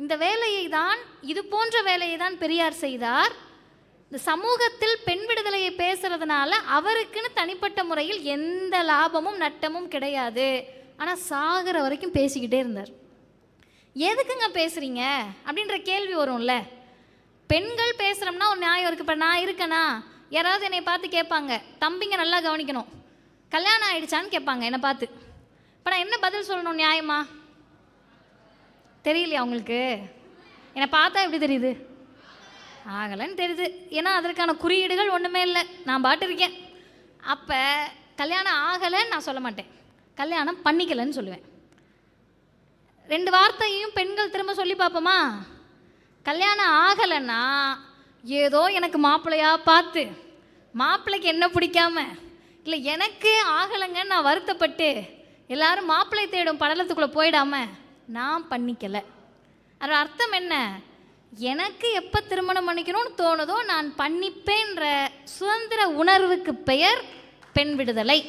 இந்த வேலையை தான், இது போன்ற வேலையை தான் பெரியார் செய்தார். இந்த சமூகத்தில் பெண் விடுதலையை பேசுறதுனால அவருக்குன்னு தனிப்பட்ட முறையில் எந்த லாபமும் நட்டமும் கிடையாது. ஆனால் சாகிற வரைக்கும் பேசிக்கிட்டே இருந்தார். எதுக்குங்க பேசுகிறீங்க அப்படின்ற கேள்வி வரும்ல. பெண்கள் பேசுகிறோம்னா ஒரு நியாயம் இருக்குது. இப்போ நான் இருக்கேனா, யாராவது என்னை பார்த்து கேட்பாங்க, தம்பிங்க நல்லா கவனிக்கணும், கல்யாணம் ஆகிடுச்சான்னு கேட்பாங்க என்னை பார்த்து. இப்போ நான் என்ன பதில் சொல்லணும் நியாயமா? தெரியலையா உங்களுக்கு? என்னை பார்த்தா எப்படி தெரியுது? ஆகலைன்னு தெரியுது. ஏன்னா அதற்கான குறியீடுகள் ஒன்றுமே இல்லை, நான் பாட்டு இருக்கேன். அப்போ கல்யாணம் ஆகலைன்னு நான் சொல்ல மாட்டேன், கல்யாணம் பண்ணிக்கலைன்னு சொல்லுவேன். 2 வார்த்தையும் பெண்கள் திரும்ப சொல்லி பார்ப்போமா? கல்யாணம் ஆகலைன்னா ஏதோ எனக்கு மாப்பிள்ளையாக பார்த்து, மாப்பிள்ளைக்கு என்ன பிடிக்காம, இல்லை எனக்கு ஆகலைங்கன்னு நான் வருத்தப்பட்டு எல்லாரும் மாப்பிள்ளை தேடும் படலத்துக்குள்ளே போயிடாம நான் பண்ணிக்கலை. அதோட அர்த்தம் என்ன? எனக்கு எப்போ திருமணம் பண்ணிக்கணும்னு தோணுதோ நான் பண்ணிப்பேன்ற சுதந்திர உணர்வுக்கு பெயர் பெண் விடுதலை.